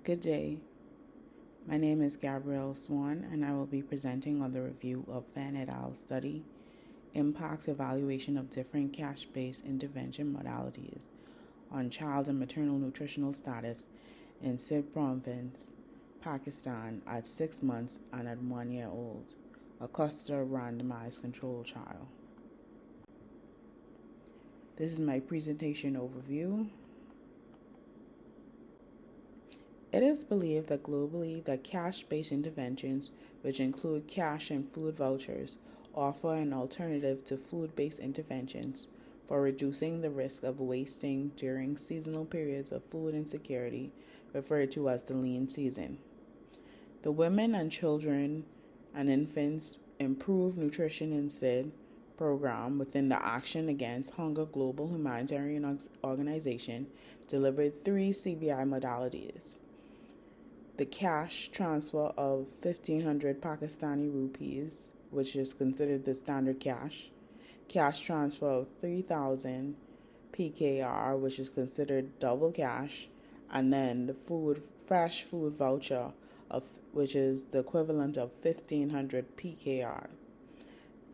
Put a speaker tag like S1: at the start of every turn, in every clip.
S1: Good day. My name is Gabrielle Swan, and I will be presenting on the review of Fan et al. Study, Impact Evaluation of Different Cash-Based Intervention Modalities on Child and Maternal Nutritional Status in Sindh Province, Pakistan at 6 months and at 1 year old, a cluster randomized control trial. This is my presentation overview. It is believed that globally that cash-based interventions, which include cash and food vouchers, offer an alternative to food-based interventions for reducing the risk of wasting during seasonal periods of food insecurity, referred to as the lean season. The Women and Children and Infants Improved Nutrition in Sindh program within the Action Against Hunger Global Humanitarian Organization delivered 3 CBI modalities: the cash transfer of 1,500 Pakistani rupees, which is considered the standard cash transfer of 3,000 PKR, which is considered double cash, and then the fresh food voucher, which is the equivalent of 1,500 PKR.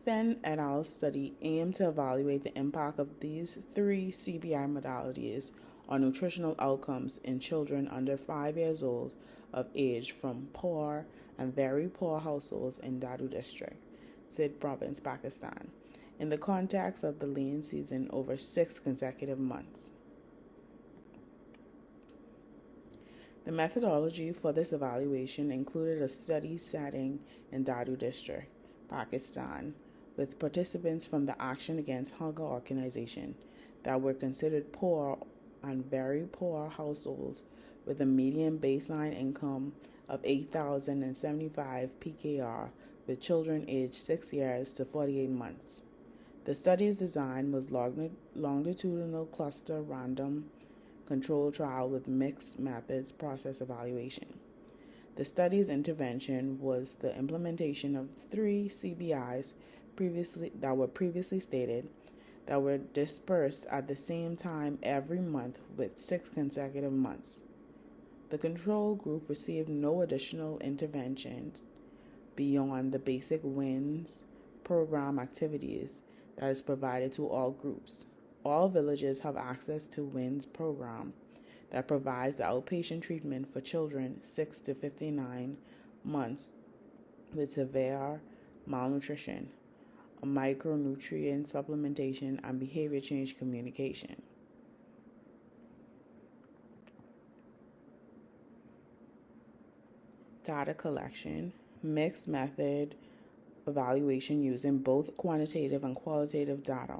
S1: Fan et al. Study aimed to evaluate the impact of these 3 CBI modalities on nutritional outcomes in children under 5 years old of age from poor and very poor households in Dadu District, Sindh Province, Pakistan, in the context of the lean season over 6 consecutive months. The methodology for this evaluation included a study setting in Dadu District, Pakistan, with participants from the Action Against Hunger organization that were considered poor and very poor households with a median baseline income of 8,075 PKR with children aged 6 years to 48 months. The study's design was longitudinal cluster random control trial with mixed methods process evaluation. The study's intervention was the implementation of 3 CBIs previously stated that were dispersed at the same time every month with 6 consecutive months. The control group received no additional intervention beyond the basic WINS program activities that is provided to all groups. All villages have access to WINS program that provides the outpatient treatment for children 6 to 59 months with severe malnutrition, a micronutrient supplementation, and behavior change communication. Data collection, mixed method evaluation using both quantitative and qualitative data.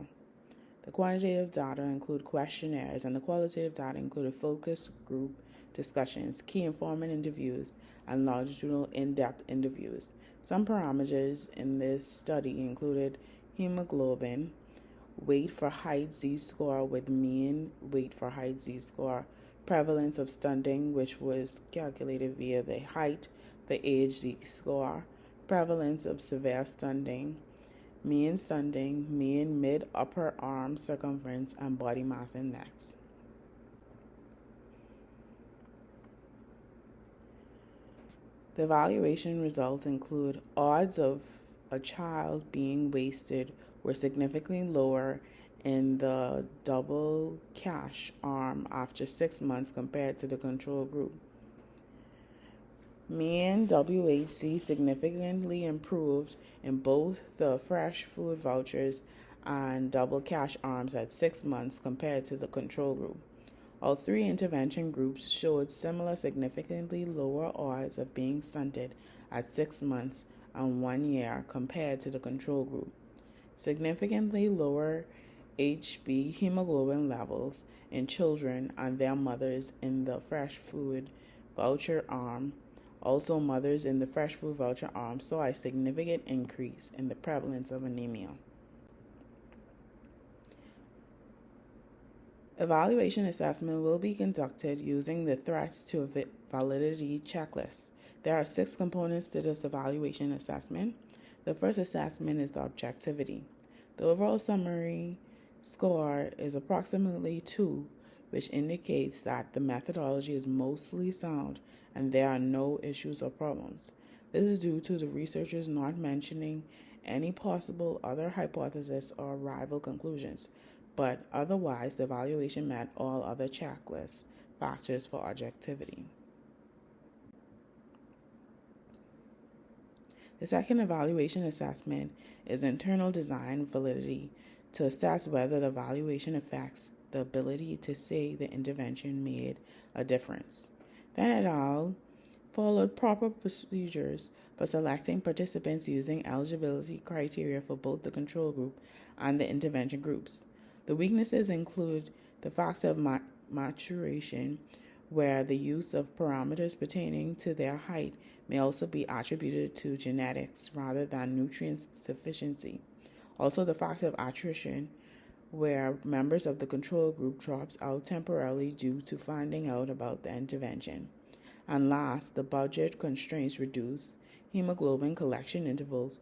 S1: The quantitative data include questionnaires, and the qualitative data included focus group discussions, key informant interviews, and longitudinal in-depth interviews. Some parameters in this study included hemoglobin, weight for height Z-score with mean weight for height Z-score, prevalence of stunting, which was calculated via the height for age Z-score, prevalence of severe stunting, mean mid-upper arm circumference, and body mass index. The evaluation results include odds of a child being wasted were significantly lower in the double cash arm after 6 months compared to the control group. Mean WHC significantly improved in both the fresh food vouchers and double cash arms at 6 months compared to the control group. All 3 intervention groups showed similar significantly lower odds of being stunted at 6 months and 1 year compared to the control group. Significantly lower HB hemoglobin levels in children and their mothers in the fresh food voucher arm. Also, mothers in the fresh food voucher arm saw a significant increase in the prevalence of anemia. Evaluation assessment will be conducted using the threats to validity checklist. There are 6 components to this evaluation assessment. The first assessment is the objectivity. The overall summary score is approximately 2, which indicates that the methodology is mostly sound and there are no issues or problems. This is due to the researchers not mentioning any possible other hypotheses or rival conclusions, but otherwise the evaluation met all other checklist factors for objectivity. The second evaluation assessment is internal design validity to assess whether the evaluation affects the ability to say the intervention made a difference. Van et al. Followed proper procedures for selecting participants using eligibility criteria for both the control group and the intervention groups. The weaknesses include the factor of maturation, where the use of parameters pertaining to their height may also be attributed to genetics rather than nutrient sufficiency. Also, the factor of attrition, where members of the control group drops out temporarily due to finding out about the intervention. And last, the budget constraints reduce hemoglobin collection intervals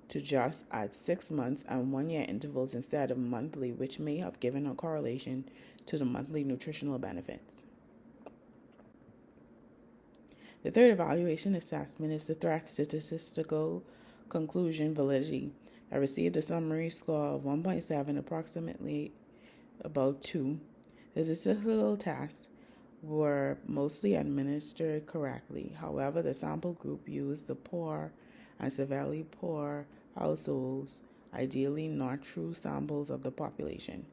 S1: to just at 6 months and 1 year intervals instead of monthly, which may have given a correlation to the monthly nutritional benefits. The third evaluation assessment is the threat statistical conclusion validity that received a summary score of 1.7, approximately about 2. The statistical tests were mostly administered correctly. However, the sample group used the poor and severely poor households, ideally not true samples of the population.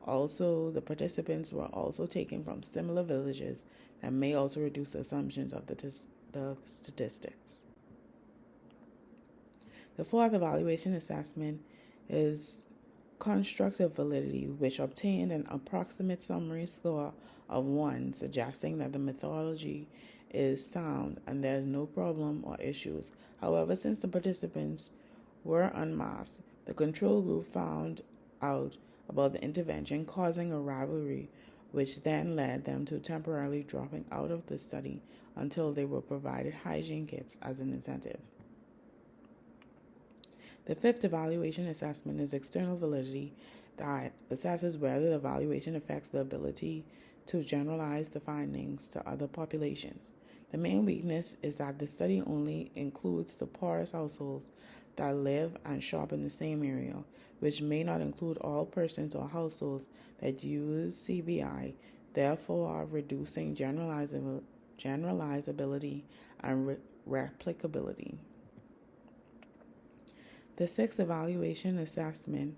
S1: Also, the participants were also taken from similar villages that may also reduce assumptions of the statistics. The fourth evaluation assessment is constructive validity, which obtained an approximate summary score of 1, suggesting that the methodology is sound and there is no problem or issues. However, since the participants were unmasked, the control group found out about the intervention, causing a rivalry, which then led them to temporarily dropping out of the study until they were provided hygiene kits as an incentive. The fifth evaluation assessment is external validity that assesses whether the evaluation affects the ability to generalize the findings to other populations. The main weakness is that the study only includes the poorest households that live and shop in the same area, which may not include all persons or households that use CBI, therefore reducing generalizability and replicability. The sixth evaluation assessment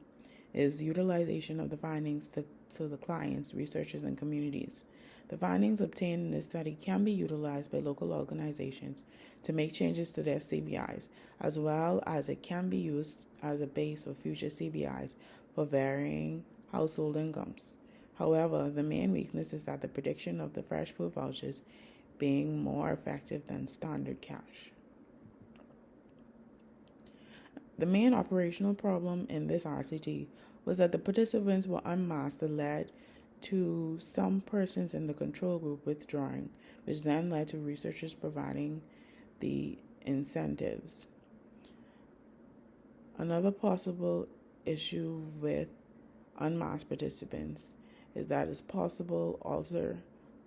S1: is utilization of the findings to the clients, researchers, and communities. The findings obtained in this study can be utilized by local organizations to make changes to their CBIs, as well as it can be used as a base for future CBIs for varying household incomes. However, the main weakness is that the prediction of the fresh food vouchers being more effective than standard cash. The main operational problem in this RCT was that the participants were unmasked that led to some persons in the control group withdrawing, which then led to researchers providing the incentives. Another possible issue with unmasked participants is that it's possible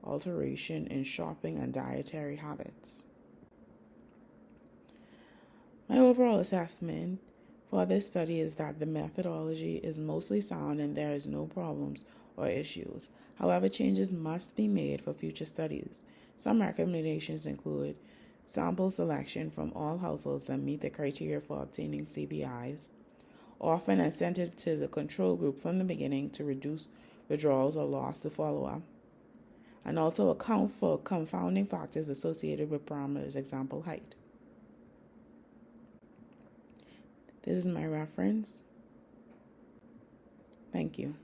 S1: alteration in shopping and dietary habits. My overall assessment for this study is that the methodology is mostly sound and there is no problems or issues. However, changes must be made for future studies. Some recommendations include sample selection from all households that meet the criteria for obtaining CBIs, offer an incentive to the control group from the beginning to reduce withdrawals or loss to follow-up, and also account for confounding factors associated with parameters, example, height. This is my reference. Thank you.